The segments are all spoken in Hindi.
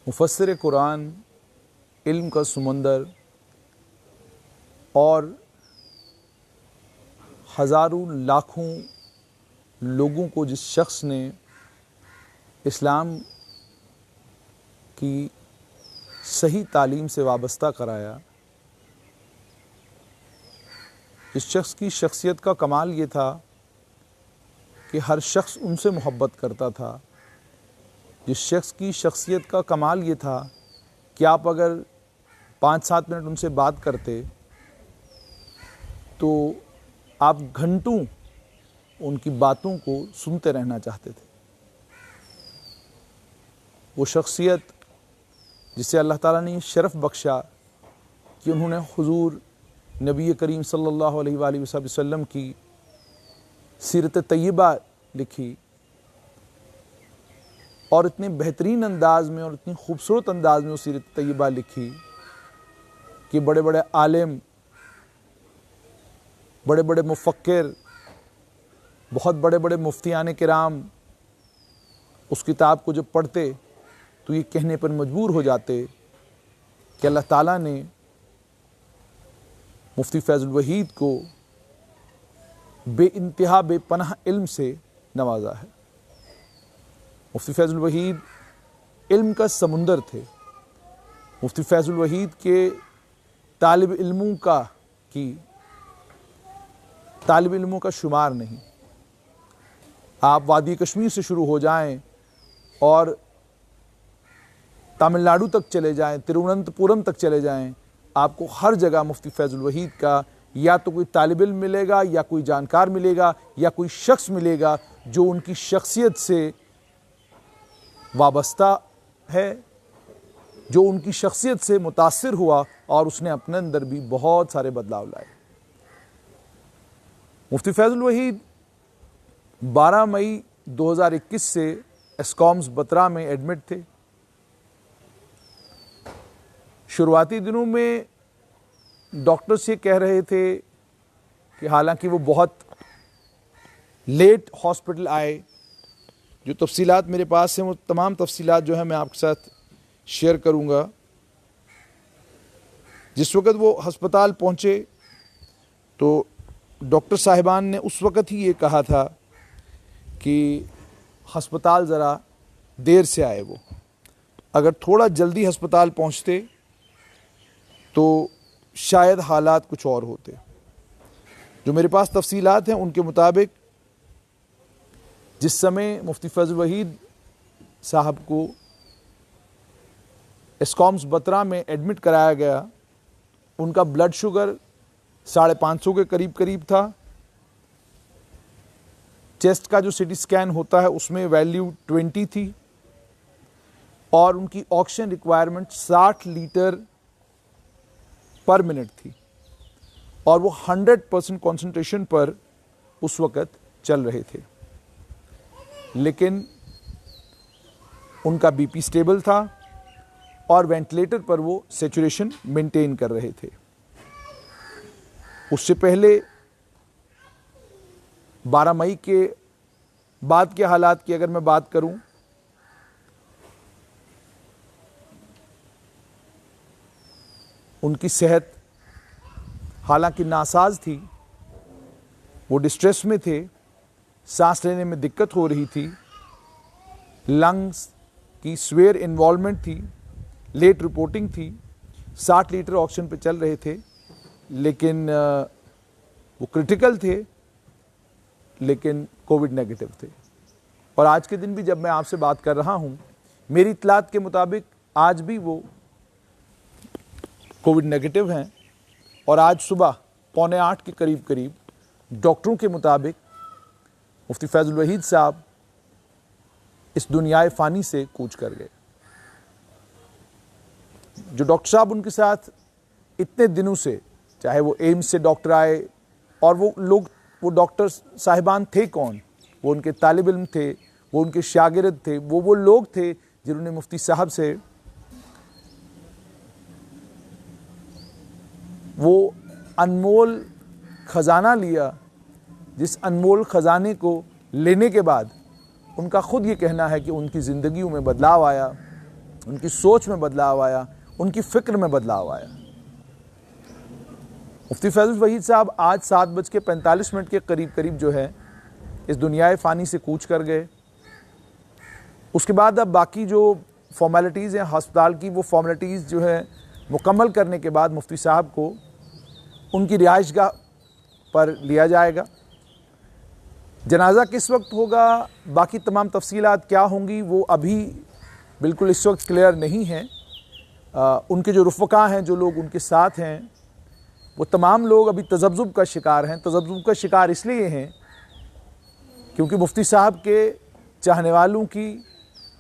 मुफस्सिर कुरान, इल्म का समंदर और हज़ारों लाखों लोगों को जिस शख्स ने इस्लाम की सही तालीम से वाबस्ता कराया, इस शख्स की शख्सियत का कमाल ये था कि हर शख्स उनसे मोहब्बत करता था। जिस शख्स की शख्सियत का कमाल ये था कि आप अगर 5-7 मिनट उनसे बात करते तो आप घंटों उनकी बातों को सुनते रहना चाहते थे। वो शख्सियत जिसे अल्लाह ताला ने शरफ़ बख्शा कि उन्होंने हुज़ूर नबी करीम सल्लल्लाहु अलैहि वसल्लम की सीरत तय्यबा लिखी और इतने बेहतरीन अंदाज में और इतनी खूबसूरत अंदाज में वो सीरत तय्यबा लिखी कि बड़े बड़े आलिम, बड़े बड़े मुफ़क्किर, बहुत बड़े बड़े मुफ्तियान किराम उस किताब को जब पढ़ते तो ये कहने पर मजबूर हो जाते कि अल्लाह ताला ने मुफ्ती फैज़ुल वहीद को बेइंतहा बेपनाह इल्म से नवाजा है। मुफ्ती फैज़ुल वहीद इल्म का समुंदर थे। मुफ्ती फैज़ुल वहीद के तालिब इल्मों का शुमार नहीं। आप वादी कश्मीर से शुरू हो जाएं और तमिलनाडु तक चले जाएं, तिरुवनंतपुरम तक चले जाएं, आपको हर जगह मुफ्ती फैज़ुल वहीद का या तो कोई तालिब इल्म मिलेगा, या कोई जानकार मिलेगा, या कोई शख्स मिलेगा जो उनकी शख्सियत से वाबस्ता है, जो उनकी शख्सियत से मुतासिर हुआ और उसने अपने अंदर भी बहुत सारे बदलाव लाए। मुफ्ती फैज़ुल वहीद 12 मई 2021 से एस्कॉम्स बत्रा में एडमिट थे। शुरुआती दिनों में डॉक्टर्स ये कह रहे थे कि हालांकि वो बहुत लेट हॉस्पिटल आए, जो तफसीलात मेरे पास हैं वो तमाम तफसीलात जो है मैं आपके साथ शेयर करूंगा। जिस वक़्त वो हस्पताल पहुंचे तो डॉक्टर साहिबान ने उस वक़्त ही ये कहा था कि हस्पताल ज़रा देर से आए। वो अगर थोड़ा जल्दी हस्पताल पहुंचते तो शायद हालात कुछ और होते। जो मेरे पास तफसीलात हैं उनके मुताबिक जिस समय मुफ्ती फैज़ुल वहीद साहब को एस्कॉम्स बत्रा में एडमिट कराया गया, उनका ब्लड शुगर 550 के करीब था। चेस्ट का जो सीटी स्कैन होता है उसमें वैल्यू 20 थी और उनकी ऑक्सीजन रिक्वायरमेंट 60 लीटर पर मिनट थी और वो 100% कॉन्सेंट्रेशन पर उस वक़्त चल रहे थे। लेकिन उनका बीपी स्टेबल था और वेंटिलेटर पर वो सैचुरेशन मेंटेन कर रहे थे। उससे पहले 12 मई के बाद के हालात की अगर मैं बात करूं, उनकी सेहत हालांकि नासाज थी, वो डिस्ट्रेस में थे, सांस लेने में दिक्कत हो रही थी, लंग्स की स्वेयर इन्वॉल्वमेंट थी, लेट रिपोर्टिंग थी, 60 लीटर ऑक्सीजन पे चल रहे थे, लेकिन वो क्रिटिकल थे, लेकिन कोविड नेगेटिव थे। और आज के दिन भी जब मैं आपसे बात कर रहा हूं, मेरी इत्तलात के मुताबिक आज भी वो कोविड नेगेटिव हैं और आज सुबह 7:45 के करीब डॉक्टरों के मुताबिक मुफ्ती फैज़ुल वहीद साहब इस दुनियाए फ़ानी से कूच कर गए। जो डॉक्टर साहब उनके साथ इतने दिनों से, चाहे वो एम्स से डॉक्टर आए, और वो डॉक्टर साहिबान थे कौन? वो उनके तालिब इल्म थे, वो उनके शागिर्द थे, वो लोग थे जिन्होंने मुफ्ती साहब से वो अनमोल ख़जाना लिया, जिस अनमोल ख़जाने को लेने के बाद उनका ख़ुद ये कहना है कि उनकी ज़िंदगियों में बदलाव आया। उनकी सोच में बदलाव आया, उनकी फिक्र में बदलाव आया। मुफ्ती फैज़ुल वहीद साहब आज 7:45 के करीब जो है इस दुनियाए फ़ानी से कूच कर गए। उसके बाद अब बाकी जो फॉर्मेलिटीज़ हैं हस्पताल की, वो फॉर्मेलिटीज़ जो है मुकम्मल करने के बाद मुफ्ती साहब को उनकी रिहाइशगाह पर लिया जाएगा। जनाजा किस वक्त होगा, बाकी तमाम तफसीलात क्या होंगी, वो अभी बिल्कुल इस वक्त क्लियर नहीं है। उनके जो रुफ़क़ा हैं, जो लोग उनके साथ हैं, वो तमाम लोग अभी तज़ब्ज़ुब का शिकार हैं। तज़ब्ज़ुब का शिकार इसलिए हैं क्योंकि मुफ्ती साहब के चाहने वालों की,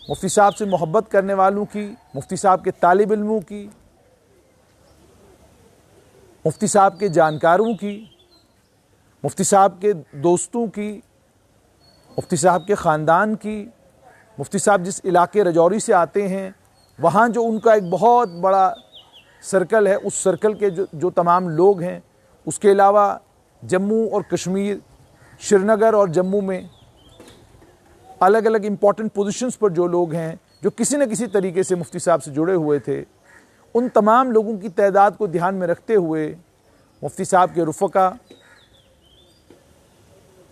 मुफ्ती साहब से मोहब्बत करने वालों की, मुफ्ती साहब के तालिब इल्मों की, मुफ्ती साहब के जानकारों की, मुफ्ती साहब के दोस्तों की, मुफ्ती साहब के ख़ानदान की, मुफ्ती साहब जिस इलाके रजौरी से आते हैं वहाँ जो उनका एक बहुत बड़ा सर्कल है, उस सर्कल के जो तमाम लोग हैं, उसके अलावा जम्मू और कश्मीर, श्रीनगर और जम्मू में अलग अलग इम्पॉर्टेंट पोजीशंस पर जो लोग हैं, जो किसी न किसी तरीके से मुफ्ती साहब से जुड़े हुए थे, उन तमाम लोगों की तादाद को ध्यान में रखते हुए मुफ्ती साहब के रुफ़क़ा,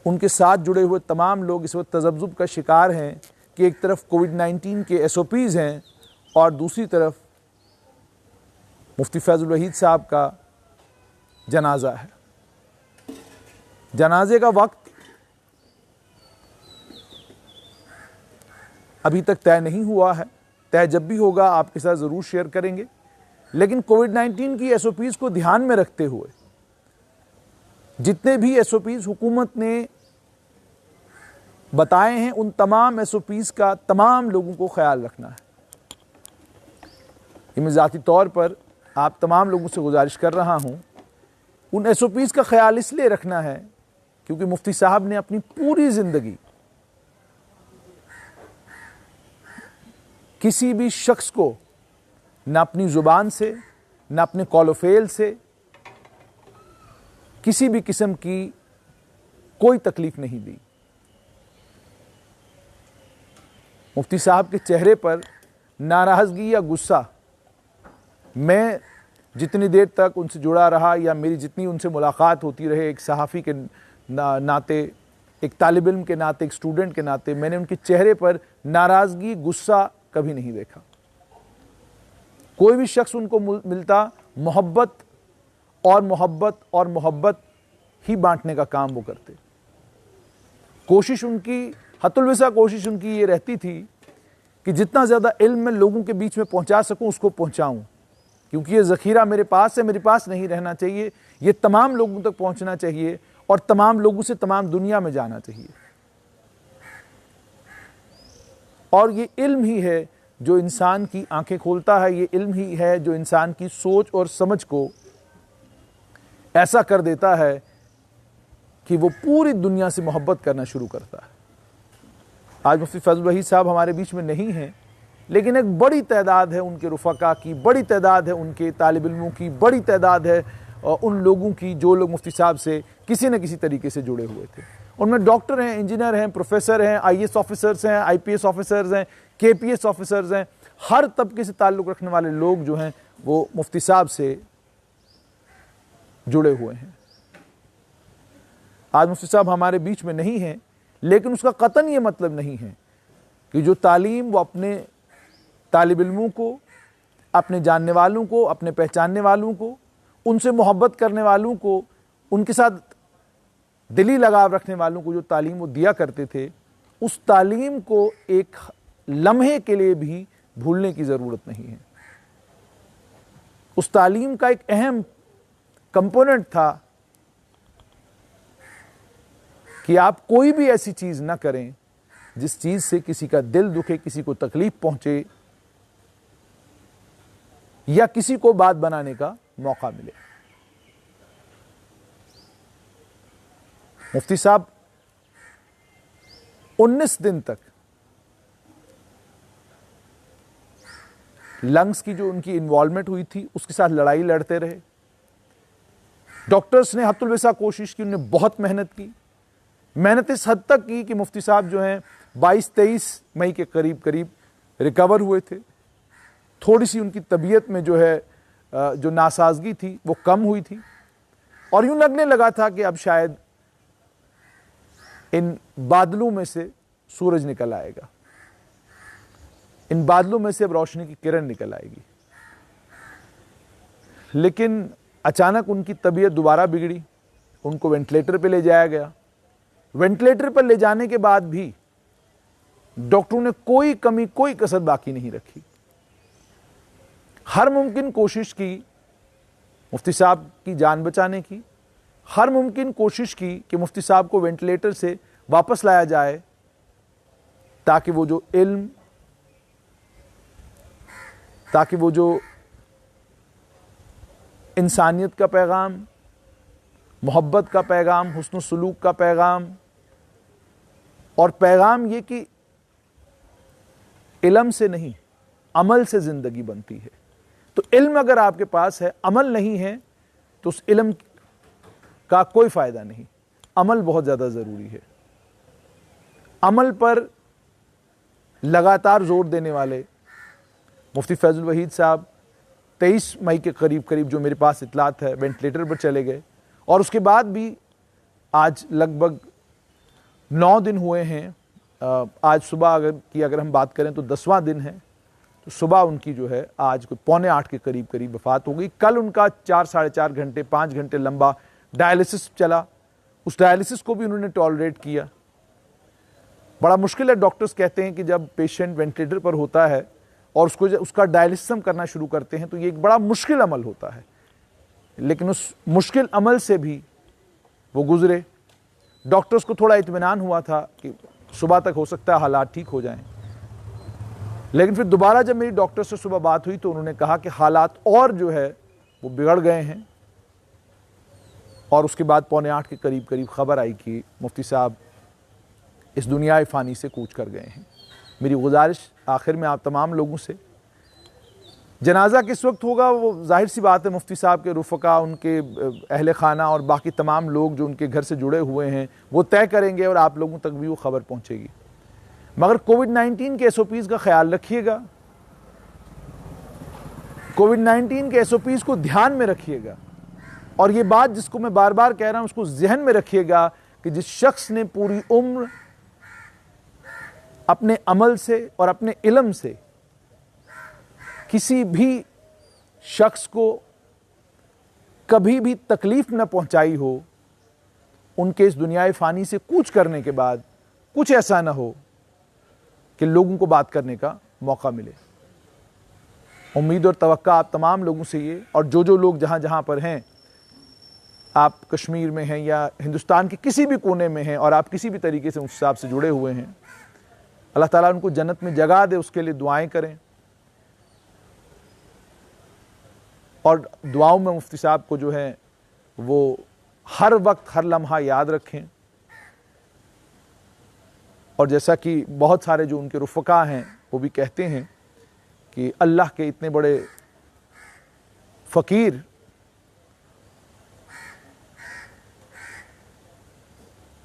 उनके साथ जुड़े हुए तमाम लोग इस वक्त तज़ब्ज़ुब का शिकार हैं कि एक तरफ कोविड-19 के SOPs हैं और दूसरी तरफ मुफ्ती फैज़ुल वहीद साहब का जनाजा है। जनाजे का वक्त अभी तक तय नहीं हुआ है, तय जब भी होगा आपके साथ ज़रूर शेयर करेंगे। लेकिन कोविड-19 की SOPs को ध्यान में रखते हुए जितने भी SOPs हुकूमत ने बताए हैं, उन तमाम SOPs का तमाम लोगों को ख्याल रखना है। ये मैं ज़ाती तौर पर आप तमाम लोगों से गुजारिश कर रहा हूँ, उन SOPs का ख्याल इसलिए रखना है क्योंकि मुफ्ती साहब ने अपनी पूरी ज़िंदगी किसी भी शख्स को न अपनी ज़ुबान से, न अपने कॉलोफेल से किसी भी किस्म की कोई तकलीफ नहीं दी। मुफ्ती साहब के चेहरे पर नाराज़गी या गुस्सा, मैं जितनी देर तक उनसे जुड़ा रहा या मेरी जितनी उनसे मुलाकात होती रहे, एक सहाफ़ी के नाते, एक तालिब इल्म के नाते, एक स्टूडेंट के नाते, मैंने उनके चेहरे पर नाराज़गी, गुस्सा कभी नहीं देखा। कोई भी शख्स उनको मिलता, मोहब्बत और मोहब्बत और मोहब्बत ही बांटने का काम वो करते। कोशिश उनकी, हतुल-विसा कोशिश उनकी ये रहती थी कि जितना ज़्यादा इल्म मैं लोगों के बीच में पहुंचा सकूं उसको पहुंचाऊं, क्योंकि ये ज़ख़ीरा मेरे पास है, मेरे पास नहीं रहना चाहिए, ये तमाम लोगों तक पहुंचना चाहिए और तमाम लोगों से तमाम दुनिया में जाना चाहिए। और ये इल्म ही है जो इंसान की आंखें खोलता है, ये इल्म ही है जो इंसान की सोच और समझ को ऐसा कर देता है कि वो पूरी दुनिया से मोहब्बत करना शुरू करता है। आज मुफ्ती फैज़ुल वहीद साहब हमारे बीच में नहीं हैं, लेकिन एक बड़ी तादाद है उनके रुफ़क़ा की, बड़ी तादाद है उनके तालिब इल्मों की, बड़ी तादाद है उन लोगों की जो लोग मुफ्ती साहब से किसी न किसी तरीके से जुड़े हुए थे। उनमें डॉक्टर हैं, इंजीनियर हैं, प्रोफेसर हैं, IAS ऑफिसर्स हैं, IPS ऑफिसर्स हैं, KPS ऑफिसर्स हैं, हर तबके से ताल्लुक़ रखने वाले लोग जो हैं वो मुफ्ती साहब से जुड़े हुए हैं। आज मुफ्ती साहब हमारे बीच में नहीं हैं, लेकिन उसका कतन ये मतलब नहीं है कि जो तालीम वो अपने तालिब इल्मों को, अपने जानने वालों को, अपने पहचानने वालों को, उनसे मोहब्बत करने वालों को, उनके साथ दिली लगाव रखने वालों को जो तालीम वो दिया करते थे, उस तालीम को एक लम्हे के लिए भी भूलने की ज़रूरत नहीं है। उस तालीम का एक अहम कंपोनेंट था कि आप कोई भी ऐसी चीज़ ना करें जिस चीज़ से किसी का दिल दुखे, किसी को तकलीफ पहुंचे या किसी को बात बनाने का मौका मिले। मुफ्ती साहब 19 दिन तक लंग्स की जो उनकी इन्वॉल्वमेंट हुई थी उसके साथ लड़ाई लड़ते रहे। डॉक्टर्स ने हतुल-विसा कोशिश की, उन्होंने बहुत मेहनत की, मेहनत इस हद तक की कि मुफ्ती साहब जो हैं 22-23 मई के करीब रिकवर हुए थे। थोड़ी सी उनकी तबीयत में जो है जो नासाजगी थी वो कम हुई थी, और यूं लगने लगा था कि अब शायद इन बादलों में से सूरज निकल आएगा, इन बादलों में से अब रोशनी की किरण निकल आएगी। लेकिन अचानक उनकी तबीयत दोबारा बिगड़ी, उनको वेंटिलेटर पे ले जाया गया। वेंटिलेटर पर ले जाने के बाद भी डॉक्टरों ने कोई कमी, कोई कसर बाकी नहीं रखी। हर मुमकिन कोशिश की मुफ्ती साहब की जान बचाने की, हर मुमकिन कोशिश की कि मुफ्ती साहब को वेंटिलेटर से वापस लाया जाए, ताकि वो जो इल्म, ताकि वो जो इंसानियत का पैगाम, मोहब्बत का पैगाम, हुस्न सलूक का पैगाम, और पैगाम ये कि इल्म से नहीं अमल से ज़िंदगी बनती है। तो इल्म अगर आपके पास है, अमल नहीं है, तो उस इल्म का कोई फ़ायदा नहीं। अमल बहुत ज़्यादा ज़रूरी है। अमल पर लगातार जोर देने वाले मुफ्ती फैज़ुल वहीद साहब 23 मई के करीब जो मेरे पास इतलात है वेंटिलेटर पर चले गए, और उसके बाद भी आज लगभग 9 दिन हुए हैं। आज सुबह अगर हम बात करें तो 10वां दिन है। तो सुबह उनकी जो है आज कोई 7:45 के करीब वफ़ात हो गई। कल उनका 4 साढ़े 4 घंटे 5 घंटे लंबा डायलिसिस चला। उस डायलिसिस को भी उन्होंने टॉलरेट किया। बड़ा मुश्किल है, डॉक्टर्स कहते हैं कि जब पेशेंट वेंटिलेटर पर होता है और उसका डायलिसिस हम करना शुरू करते हैं तो ये एक बड़ा मुश्किल अमल होता है, लेकिन उस मुश्किल अमल से भी वो गुजरे। डॉक्टर्स को थोड़ा इत्मीनान हुआ था कि सुबह तक हो सकता है हालात ठीक हो जाएं, लेकिन फिर दोबारा जब मेरी डॉक्टर से सुबह बात हुई तो उन्होंने कहा कि हालात और जो है वो बिगड़ गए हैं। और उसके बाद 7:45 के करीब खबर आई कि मुफ्ती साहब इस दुनिया फ़ानी से कूच कर गए हैं। मेरी गुजारिश आखिर में आप तमाम लोगों से, जनाजा किस वक्त होगा वो जाहिर सी बात है मुफ्ती साहब के रुफ़का, उनके अहले खाना और बाकी तमाम लोग जो उनके घर से जुड़े हुए हैं वो तय करेंगे और आप लोगों तक भी वो खबर पहुंचेगी। मगर कोविड-19 के SOPs का ख्याल रखिएगा, कोविड-19 के SOPs को ध्यान में रखिएगा, और ये बात जिसको मैं बार बार कह रहा हूं उसको जहन में रखिएगा कि जिस शख्स ने पूरी उम्र अपने अमल से और अपने इल्म से किसी भी शख्स को कभी भी तकलीफ न पहुंचाई हो, उनके इस दुनियाए फ़ानी से कूच करने के बाद कुछ ऐसा ना हो कि लोगों को बात करने का मौका मिले। उम्मीद और तवक्का आप तमाम लोगों से ये, और जो लोग जहां जहां पर हैं, आप कश्मीर में हैं या हिंदुस्तान के किसी भी कोने में हैं और आप किसी भी तरीके से उस हिसाब से जुड़े हुए हैं, अल्लाह ताला उनको जन्नत में जगह दे, उसके लिए दुआएं करें। और दुआओं में मुफ्ती साहब को जो है वो हर वक्त हर लम्हा याद रखें। और जैसा कि बहुत सारे जो उनके रुफ़का हैं वो भी कहते हैं कि अल्लाह के इतने बड़े फ़कीर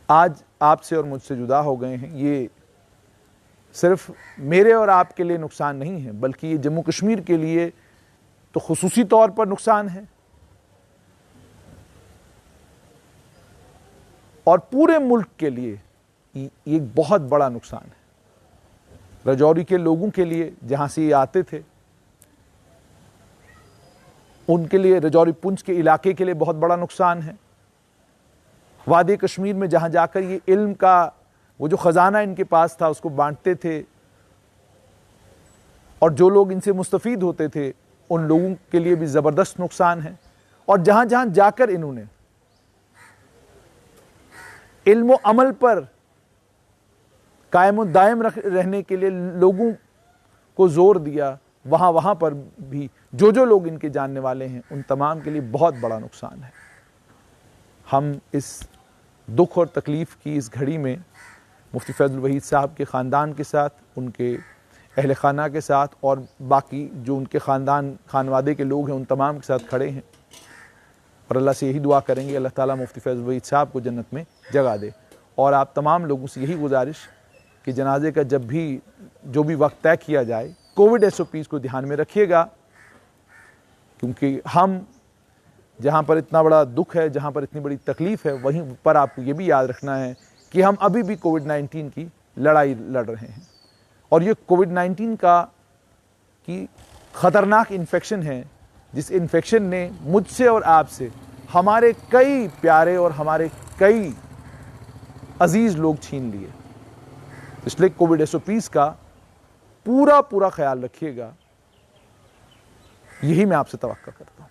आज आपसे और मुझसे जुदा हो गए हैं। ये सिर्फ मेरे और आपके लिए नुकसान नहीं है, बल्कि ये जम्मू कश्मीर के लिए तो खुसूसी तौर पर नुकसान है, और पूरे मुल्क के लिए ये एक बहुत बड़ा नुकसान है। राजौरी के लोगों के लिए जहां से ये आते थे, उनके लिए, राजौरी पुंछ के इलाके के लिए बहुत बड़ा नुकसान है। वादी कश्मीर में जहां जाकर ये इल्म का वो जो ख़जाना इनके पास था उसको बांटते थे, और जो लोग इनसे मुस्तफ़ीद होते थे उन लोगों के लिए भी ज़बरदस्त नुकसान है। और जहां जहां जाकर इन्होंने इल्म व अमल पर कायम व दायम रहने के लिए लोगों को जोर दिया, वहां पर भी जो लोग इनके जानने वाले हैं उन तमाम के लिए बहुत बड़ा नुकसान है। हम इस दुख और तकलीफ़ की इस घड़ी में मुफ्ती फैज़ुल वहीद साहब के ख़ानदान के साथ, उनके अहल खाना के साथ और बाकी जो उनके खानवादे के लोग हैं उन तमाम के साथ खड़े हैं, और अल्लाह से यही दुआ करेंगे अल्लाह ताला मुफ्ती फैज़ुल वहीद साहब को जन्नत में जगह दे। और आप तमाम लोगों से यही गुजारिश कि जनाजे का जब भी जो भी वक्त तय किया जाए कोविड एसओपीज़ को ध्यान में रखिएगा, क्योंकि हम जहाँ पर इतना बड़ा दुख है, जहाँ पर इतनी बड़ी तकलीफ़ है, वहीं पर आपको ये भी याद रखना है कि हम अभी भी कोविड-19 की लड़ाई लड़ रहे हैं। और ये कोविड-19 की ख़तरनाक इन्फेक्शन है, जिस इन्फेक्शन ने मुझसे और आपसे हमारे कई प्यारे और हमारे कई अजीज़ लोग छीन लिए। इसलिए कोविड एसओपीज़ का पूरा ख्याल रखिएगा, यही मैं आपसे तवक्का करता हूँ।